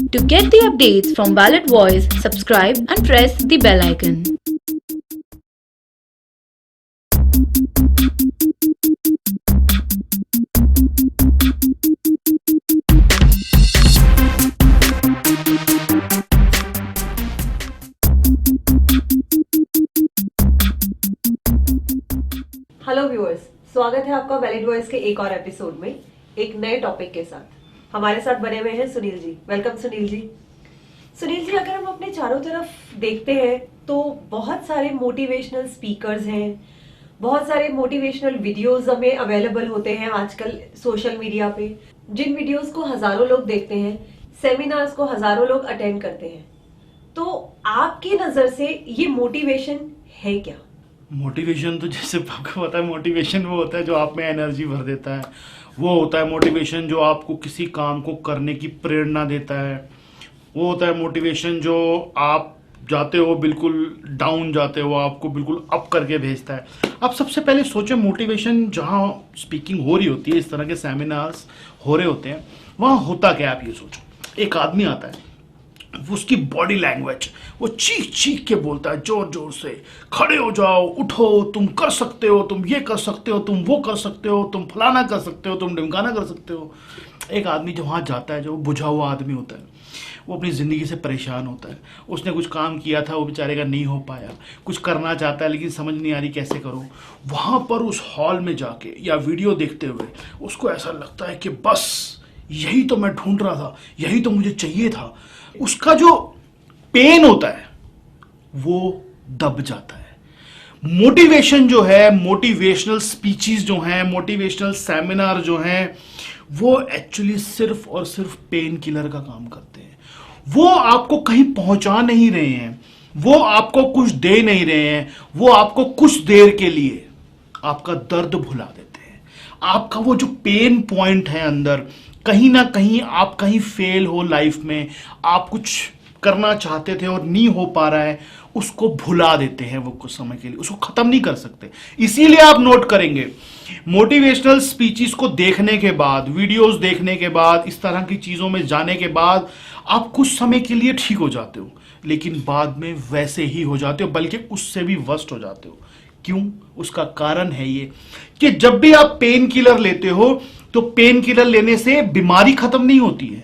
To get the updates from Valid Voice, subscribe and press the bell icon. Hello viewers, स्वागत है आपका valid voice के एक और एपिसोड में एक नए टॉपिक के साथ। हमारे साथ बने हुए हैं सुनील जी। वेलकम सुनील जी। सुनील जी, अगर हम अपने चारों तरफ देखते हैं तो बहुत सारे मोटिवेशनल स्पीकर्स हैं, बहुत सारे मोटिवेशनल वीडियोस हमें अवेलेबल होते हैं आजकल सोशल मीडिया पे, जिन वीडियोस को हजारों लोग देखते हैं, सेमिनार्स को हजारों लोग अटेंड करते हैं। तो आपकी नजर से ये मोटिवेशन है क्या? मोटिवेशन तो जैसे आपको पता है, मोटिवेशन वो होता है जो आप में एनर्जी भर देता है। वो होता है मोटिवेशन जो आपको किसी काम को करने की प्रेरणा देता है। वो होता है मोटिवेशन जो आप जाते हो बिल्कुल डाउन जाते हो, आपको बिल्कुल अप करके भेजता है। आप सबसे पहले सोचो, मोटिवेशन जहाँ स्पीकिंग हो रही होती है, इस तरह के सेमिनार्स हो रहे होते हैं, वहाँ होता क्या है आप ये सोचो। एक आदमी आता है, उसकी बॉडी लैंग्वेज, वो चीख चीख के बोलता है जोर जोर से, खड़े हो जाओ, उठो, तुम कर सकते हो, तुम ये कर सकते हो, तुम वो कर सकते हो, तुम फलाना कर सकते हो, तुम ढिमकाना कर सकते हो। एक आदमी जो वहाँ जाता है, जो बुझा हुआ आदमी होता है, वो अपनी ज़िंदगी से परेशान होता है। उसने कुछ काम किया था, वो बेचारे का नहीं हो पाया, कुछ करना चाहता है लेकिन समझ नहीं आ रही कैसे करो। वहाँ पर उस हॉल में जाके या वीडियो देखते हुए उसको ऐसा लगता है कि बस यही तो मैं ढूंढ रहा था, यही तो मुझे चाहिए था। उसका जो पेन होता है वो दब जाता है। मोटिवेशन जो है, मोटिवेशनल स्पीचेस जो हैं, मोटिवेशनल सेमिनार जो हैं, वो एक्चुअली सिर्फ और सिर्फ पेन किलर का काम करते हैं। वो आपको कहीं पहुंचा नहीं रहे हैं, वो आपको कुछ दे नहीं रहे हैं, वो आपको कुछ देर के लिए आपका दर्द भुला देते हैं। आपका वो जो पेन पॉइंट है अंदर, कहीं ना कहीं आप कहीं फेल हो लाइफ में, आप कुछ करना चाहते थे और नहीं हो पा रहा है, उसको भुला देते हैं वो कुछ समय के लिए, उसको खत्म नहीं कर सकते। इसीलिए आप नोट करेंगे, मोटिवेशनल स्पीचेस को देखने के बाद, वीडियोस देखने के बाद, इस तरह की चीजों में जाने के बाद आप कुछ समय के लिए ठीक हो जाते हो, लेकिन बाद में वैसे ही हो जाते हो, बल्कि उससे भी वर्स्ट हो जाते हो। क्यों? उसका कारण है ये कि जब भी आप पेन किलर लेते हो तो पेन किलर लेने से बीमारी खत्म नहीं होती है,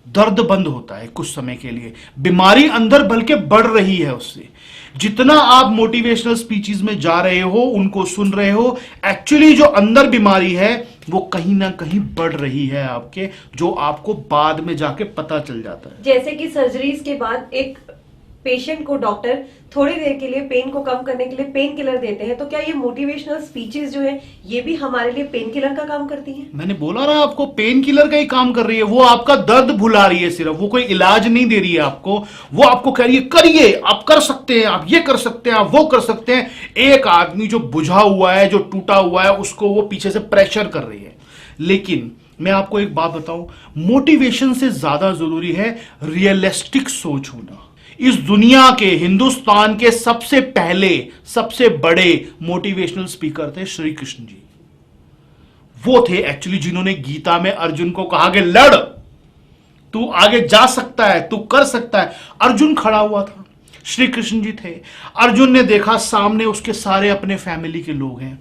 दर्द बंद होता है कुछ समय के लिए, बीमारी अंदर बल्कि बढ़ रही है उससे। जितना आप मोटिवेशनल स्पीचेस में जा रहे हो, उनको सुन रहे हो, एक्चुअली जो अंदर बीमारी है वो कहीं ना कहीं बढ़ रही है आपके, जो आपको बाद में जाके पता चल जाता है। जैसे कि सर्जरीज के बाद एक पेशेंट को डॉक्टर थोड़ी देर के लिए पेन को कम करने के लिए पेन किलर देते हैं, तो क्या ये मोटिवेशनल स्पीचेस जो है ये भी हमारे लिए पेन किलर का काम करती हैं? मैंने बोला ना आपको, पेन किलर का ही काम कर रही है। वो आपका दर्द भुला रही है सिर्फ, वो कोई इलाज नहीं दे रही है आपको। वो आपको कह रही है करिए, आप कर सकते हैं, आप ये कर सकते हैं, आप वो कर सकते हैं। एक आदमी जो बुझा हुआ है, जो टूटा हुआ है, उसको वो पीछे से प्रेशर कर रही है। लेकिन मैं आपको एक बात बताऊं, मोटिवेशन से ज्यादा जरूरी है रियलिस्टिक सोच होना। इस दुनिया के, हिंदुस्तान के सबसे पहले, सबसे बड़े मोटिवेशनल स्पीकर थे श्री कृष्ण जी। वो थे एक्चुअली जिन्होंने गीता में अर्जुन को कहा कि लड़, तू आगे जा सकता है, तू कर सकता है। अर्जुन खड़ा हुआ था, श्री कृष्ण जी थे। अर्जुन ने देखा सामने उसके सारे अपने फैमिली के लोग हैं।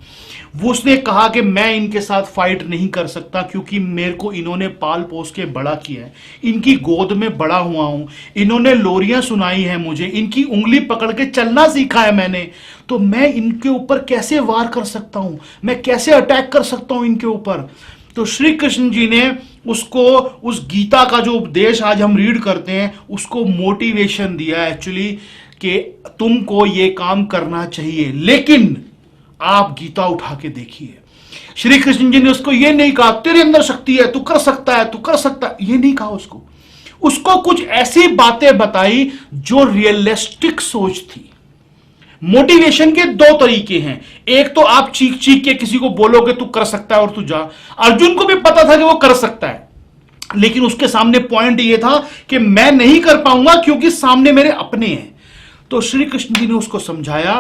वो उसने कहा कि मैं इनके साथ फाइट नहीं कर सकता, क्योंकि मेरे को इन्होंने पाल पोस के बड़ा किया है, इनकी गोद में बड़ा हुआ हूं, इन्होंने लोरियां सुनाई है मुझे, इनकी उंगली पकड़ के चलना सीखा है मैंने, तो मैं इनके ऊपर कैसे वार कर सकता हूं, मैं कैसे अटैक कर सकता हूं इनके ऊपर। तो श्री कृष्ण जी ने उसको, उस गीता का जो उपदेश आज हम रीड करते हैं, उसको मोटिवेशन दिया एक्चुअली कि तुमको ये काम करना चाहिए, लेकिन आप गीता उठा के देखिए। श्री कृष्ण जी ने उसको ये नहीं कहा तेरे अंदर शक्ति है, तू कर सकता है, तू कर सकता है, ये नहीं कहा उसको। उसको कुछ ऐसी बातें बताई जो रियलिस्टिक सोच थी। मोटिवेशन के दो तरीके हैं, एक तो आप चीख चीख के किसी को बोलोगे तू कर सकता है और तू जा। अर्जुन को भी पता था कि वो कर सकता है, लेकिन उसके सामने पॉइंट ये था कि मैं नहीं कर पाऊंगा क्योंकि सामने मेरे अपने हैं। तो श्री कृष्ण जी ने उसको समझाया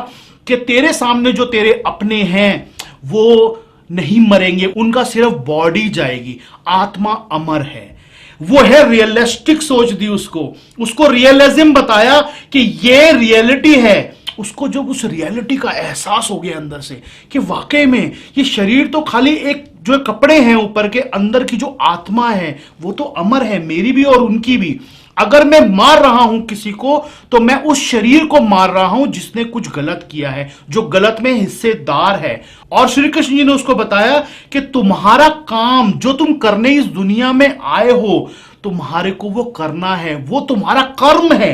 कि तेरे सामने जो तेरे अपने हैं वो नहीं मरेंगे, उनका सिर्फ बॉडी जाएगी, आत्मा अमर है। वो है रियलिस्टिक सोच दी उसको रियलिज्म बताया कि ये रियलिटी है। उसको जब उस रियलिटी का एहसास हो गया अंदर से कि वाकई में ये शरीर तो खाली एक जो कपड़े हैं, ऊपर के अंदर की जो आत्मा है वो तो अमर है, मेरी भी और उनकी भी। अगर मैं मार रहा हूं किसी को तो मैं उस शरीर को मार रहा हूं जिसने कुछ गलत किया है, जो गलत में हिस्सेदार है। और श्री कृष्ण जी ने उसको बताया कि तुम्हारा काम जो तुम करने इस दुनिया में आए हो, तुम्हारे को वो करना है, वो तुम्हारा कर्म है,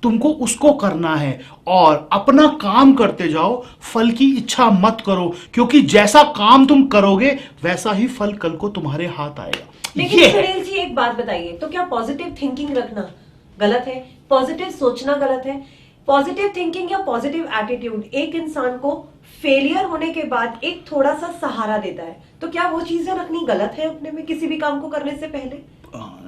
तुमको उसको करना है। और अपना काम करते जाओ, फल की इच्छा मत करो, क्योंकि जैसा काम तुम करोगे वैसा ही फल कल को तुम्हारे हाथ आएगा। लेकिन ये सुनील जी एक बात बताइए, तो क्या पॉजिटिव थिंकिंग रखना गलत है? पॉजिटिव सोचना गलत है? पॉजिटिव थिंकिंग या पॉजिटिव एटीट्यूड एक इंसान को फेलियर होने के बाद एक थोड़ा सा सहारा देता है, तो क्या वो चीजें रखनी गलत है अपने में किसी भी काम को करने से पहले?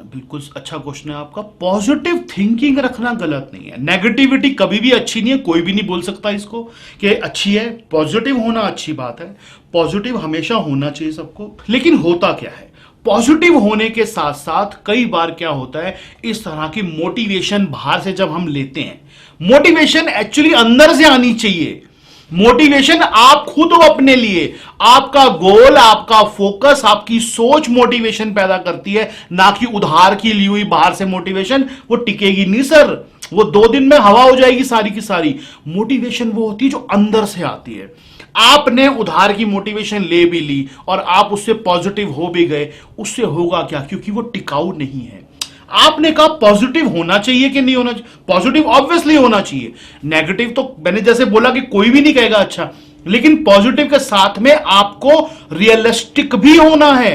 बिल्कुल अच्छा क्वेश्चन है आपका। पॉजिटिव थिंकिंग रखना गलत नहीं है, नेगेटिविटी कभी भी अच्छी नहीं है, कोई भी नहीं बोल सकता इसको कि अच्छी है। पॉजिटिव होना अच्छी बात है, पॉजिटिव हमेशा होना चाहिए सबको। लेकिन होता क्या है, पॉजिटिव होने के साथ साथ कई बार क्या होता है, इस तरह की मोटिवेशन बाहर से जब हम लेते हैं, मोटिवेशन एक्चुअली अंदर से आनी चाहिए। मोटिवेशन आप खुद हो अपने लिए, आपका गोल, आपका फोकस, आपकी सोच मोटिवेशन पैदा करती है, ना कि उधार की ली हुई बाहर से मोटिवेशन। वो टिकेगी नहीं सर, वो 2 दिन में हवा हो जाएगी सारी की सारी। मोटिवेशन वो होती है जो अंदर से आती है। आपने उधार की मोटिवेशन ले भी ली और आप उससे पॉजिटिव हो भी गए, उससे होगा क्या? क्योंकि वो टिकाऊ नहीं है। आपने कहा पॉजिटिव होना चाहिए कि नहीं होना चाहिए? पॉजिटिव ऑब्वियसली होना चाहिए। नेगेटिव तो मैंने जैसे बोला कि कोई भी नहीं कहेगा अच्छा, लेकिन पॉजिटिव के साथ में आपको रियलिस्टिक भी होना है।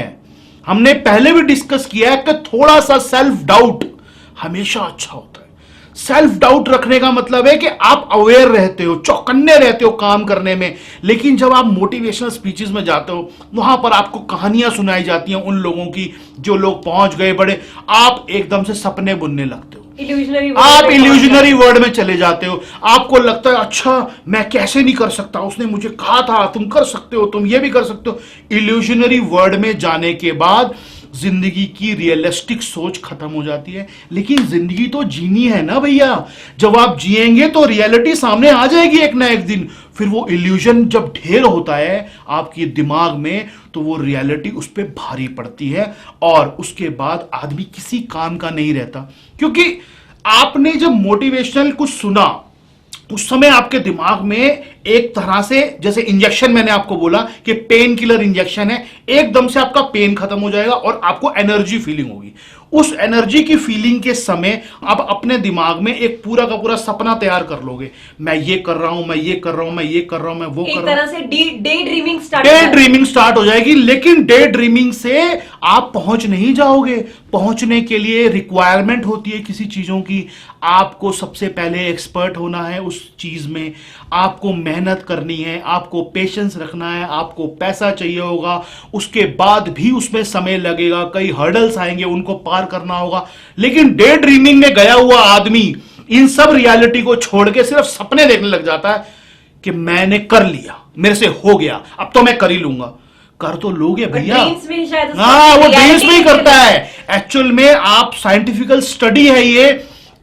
हमने पहले भी डिस्कस किया है कि थोड़ा सा सेल्फ डाउट हमेशा अच्छा होता है। सेल्फ डाउट रखने का मतलब है कि आप अवेयर रहते हो, चौकन्ने रहते हो काम करने में। लेकिन जब आप मोटिवेशनल स्पीचेस में जाते हो, वहां पर आपको कहानियां सुनाई जाती हैं उन लोगों की जो लोग पहुंच गए बड़े, आप एकदम से सपने बुनने लगते हो, आप इल्यूजनरी वर्ड में चले जाते हो। आपको लगता है अच्छा मैं कैसे नहीं कर सकता, उसने मुझे कहा था तुम कर सकते हो, तुम ये भी कर सकते हो। इल्यूजनरी वर्ड में जाने के बाद जिंदगी की रियलिस्टिक सोच खत्म हो जाती है। लेकिन जिंदगी तो जीनी है ना भैया, जब आप जिएंगे तो रियलिटी सामने आ जाएगी एक ना एक दिन। फिर वो इल्यूजन जब ढेर होता है आपके दिमाग में, तो वो रियलिटी उस पर भारी पड़ती है और उसके बाद आदमी किसी काम का नहीं रहता। क्योंकि आपने जब मोटिवेशनल कुछ सुना, उस समय आपके दिमाग में एक तरह से जैसे इंजेक्शन, मैंने आपको बोला कि पेन किलर इंजेक्शन है, एकदम से आपका पेन खत्म हो जाएगा और आपको एनर्जी फीलिंग होगी। उस एनर्जी की फीलिंग के समय आप अपने दिमाग में एक पूरा का पूरा सपना तैयार कर लोगे, मैं ये कर रहा हूं, मैं ये कर रहा हूं, मैं ये कर रहा हूं, मैं वो कर रहा हूं। एक तरह से डे ड्रीमिंग स्टार्ट हो जाएगी। लेकिन डे ड्रीमिंग से आप पहुंच नहीं जाओगे। पहुंचने के लिए रिक्वायरमेंट होती है किसी चीजों की। आपको सबसे पहले एक्सपर्ट होना है उस चीज में, आपको मेहनत करनी है, आपको पेशेंस रखना है, आपको पैसा चाहिए होगा, उसके बाद भी उसमें समय लगेगा, कई हर्डल्स आएंगे, उनको पार करना होगा। लेकिन डे ड्रीमिंग में गया हुआ आदमी इन सब रियलिटी को छोड़ के सिर्फ सपने देखने लग जाता है कि मैंने कर लिया, मेरे से हो गया, अब तो मैं कर ही लूंगा। कर तो लोगे भैया, हाँ वो ड्रीम्स में ही करता है। एक्चुअल में आप साइंटिफिकल स्टडी है ये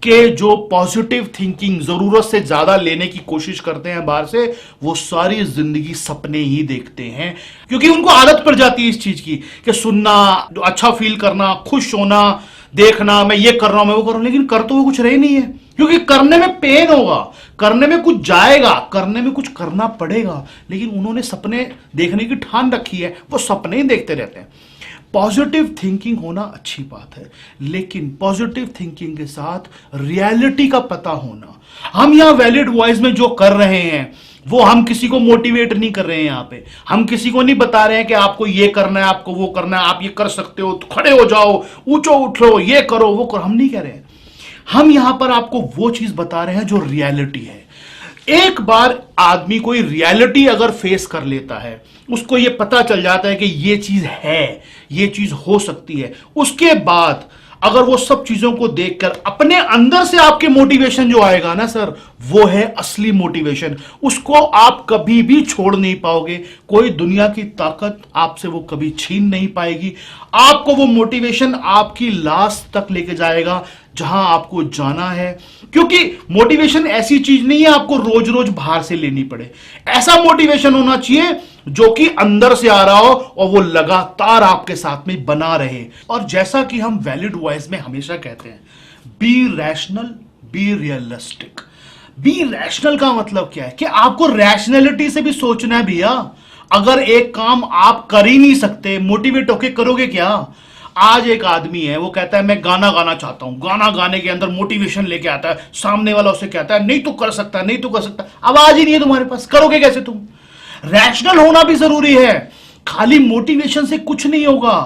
कि जो पॉजिटिव थिंकिंग जरूरत से ज्यादा लेने की कोशिश करते हैं बाहर से, वो सारी जिंदगी सपने ही देखते हैं। क्योंकि उनको आदत पड़ जाती है इस चीज की कि सुनना, अच्छा फील करना, खुश होना, देखना मैं ये कर रहा हूं, मैं वो कर रहा हूं। लेकिन कर तो वो कुछ रही नहीं है, क्योंकि करने में पेन होगा, करने में कुछ जाएगा, करने में कुछ करना पड़ेगा। लेकिन उन्होंने सपने देखने की ठान रखी है, वो सपने ही देखते रहते हैं। पॉजिटिव थिंकिंग होना अच्छी बात है, लेकिन पॉजिटिव थिंकिंग के साथ रियलिटी का पता होना। हम यहां वैलिड वॉइस में जो कर रहे हैं वो हम किसी को मोटिवेट नहीं कर रहे हैं। यहां पे हम किसी को नहीं बता रहे हैं कि आपको ये करना है, आपको वो करना है, आप ये कर सकते हो, तो खड़े हो जाओ, ऊंचो उठो, ये करो वो करो, हम नहीं कह रहे हैं। हम यहां पर आपको वो चीज बता रहे हैं जो रियलिटी है। एक बार आदमी कोई रियलिटी अगर फेस कर लेता है, उसको ये पता चल जाता है कि ये चीज है, ये चीज हो सकती है, उसके बाद अगर वो सब चीजों को देखकर अपने अंदर से आपके मोटिवेशन जो आएगा ना सर, वो है असली मोटिवेशन। उसको आप कभी भी छोड़ नहीं पाओगे, कोई दुनिया की ताकत आपसे वो कभी छीन नहीं पाएगी। आपको वो मोटिवेशन आपकी लास्ट तक लेके जाएगा जहां आपको जाना है, क्योंकि मोटिवेशन ऐसी चीज नहीं है आपको रोज रोज बाहर से लेनी पड़े। ऐसा मोटिवेशन होना चाहिए जो कि अंदर से आ रहा हो और वो लगातार आपके साथ में बना रहे। और जैसा कि हम वैलिड वॉइस में हमेशा कहते हैं, B rational, be realistic. B rational का मतलब क्या है कि आपको रैशनैलिटी से भी सोचना है भैया। अगर एक काम आप कर ही नहीं सकते, मोटिवेट होके करोगे क्या? आज एक आदमी है, वो कहता है मैं गाना गाना चाहता हूं, गाना गाने के अंदर मोटिवेशन लेके आता है, सामने वाला उसे कहता है नहीं तू कर सकता, नहीं तू कर सकता। आवाज ही नहीं है तुम्हारे पास, करोगे कैसे तुम? रैशनल होना भी जरूरी है, खाली मोटिवेशन से कुछ नहीं होगा।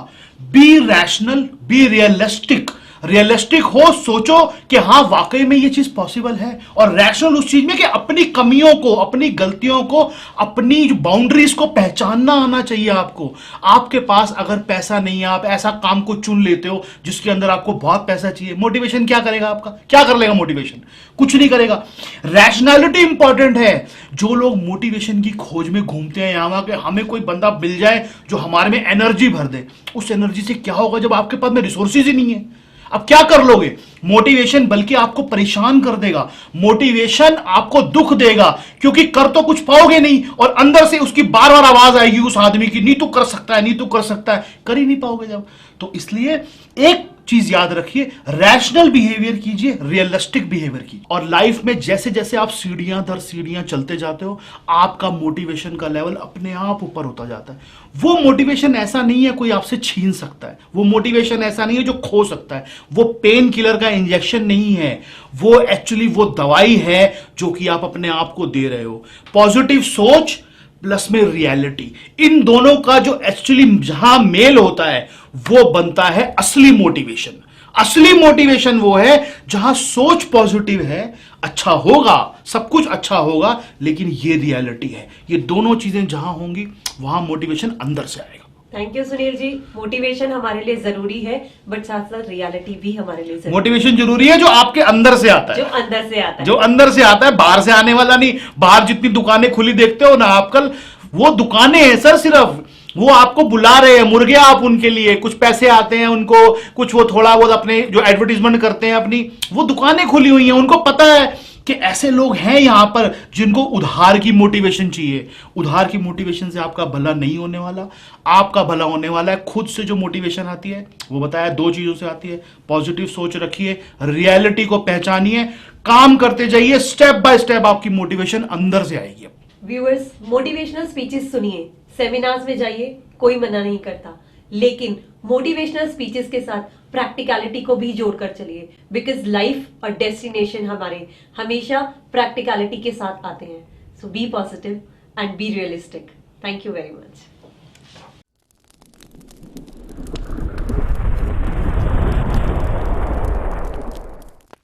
B rational, be realistic. Realistic हो, सोचो कि हाँ वाकई में ये चीज पॉसिबल है, और रैशनल उस चीज में कि अपनी कमियों को, अपनी गलतियों को, अपनी बाउंड्रीज को पहचानना आना चाहिए आपको। आपके पास अगर पैसा नहीं है, आप ऐसा काम को चुन लेते हो जिसके अंदर आपको बहुत पैसा चाहिए, मोटिवेशन क्या करेगा आपका? क्या कर लेगा मोटिवेशन? कुछ नहीं करेगा। रैशनैलिटी इंपॉर्टेंट है। जो लोग मोटिवेशन की खोज में घूमते हैं यहां कि हमें कोई बंदा मिल जाए जो हमारे में एनर्जी भर दे, उस एनर्जी से क्या होगा जब आपके पास में रिसोर्सेज ही नहीं है? अब क्या कर लोगे? मोटिवेशन बल्कि आपको परेशान कर देगा, मोटिवेशन आपको दुख देगा, क्योंकि कर तो कुछ पाओगे नहीं, और अंदर से उसकी बार बार आवाज आएगी उस आदमी की, नहीं तू कर सकता है, नहीं तू कर सकता है, कर ही नहीं पाओगे जब। तो इसलिए एक चीज याद रखिए, रैशनल बिहेवियर कीजिए, रियलिस्टिक बिहेवियर कीजिए। और लाइफ में जैसे जैसे आप सीढ़ियां दर सीढ़ियां चलते जाते हो, आपका मोटिवेशन का लेवल अपने आप ऊपर होता जाता है। वो मोटिवेशन ऐसा नहीं है कोई आपसे छीन सकता है, वो मोटिवेशन ऐसा नहीं है जो खो सकता है, वो पेन किलर का इंजेक्शन नहीं है, वो एक्चुअली वो दवाई है जो कि आप अपने आप को दे रहे हो। पॉजिटिव सोच प्लस में रियलिटी, इन दोनों का जो एक्चुअली जहां मेल होता है वो बनता है असली मोटिवेशन। असली मोटिवेशन वो है जहां सोच पॉजिटिव है, अच्छा होगा, सब कुछ अच्छा होगा, लेकिन ये रियलिटी है। ये दोनों चीजें जहां होंगी वहां मोटिवेशन अंदर से आएगा। Thank you Sunil ji. Motivation हमारे लिए जरूरी है, बट साथ साथ रियलिटी भी हमारे लिए जरूरी मोटिवेशन जरूरी है जो आपके अंदर से आता है, जो अंदर से आता है, जो अंदर से आता है, बाहर से आने वाला नहीं। बाहर जितनी दुकानें खुली देखते हो ना आप कल, वो दुकानें हैं सर, सिर्फ वो आपको बुला रहे हैं, मुर्गे आप उनके लिए, कुछ पैसे आते हैं उनको, कुछ वो थोड़ा बहुत अपने जो एडवर्टीजमेंट करते हैं अपनी, वो दुकानें खुली हुई हैं। उनको पता है कि ऐसे लोग हैं यहां पर जिनको उधार की मोटिवेशन चाहिए। उधार की मोटिवेशन से आपका भला नहीं होने वाला, आपका भला होने वाला है खुद से। जो मोटिवेशन आती है वो बताया दो चीजों से आती है, पॉजिटिव सोच रखिए, रियलिटी को पहचानिए, काम करते जाइए, स्टेप बाय स्टेप आपकी मोटिवेशन अंदर से आएगी। व्यूअर्स, मोटिवेशनल स्पीचेस सुनिए, सेमिनार्स में जाइए, कोई मना नहीं करता, लेकिन मोटिवेशनल स्पीचेस के साथ प्रैक्टिकलिटी को भी जोड़कर चलिए, बिकॉज लाइफ और डेस्टिनेशन हमारे हमेशा प्रैक्टिकलिटी के साथ आते हैं। So be positive and be realistic. Thank you very much.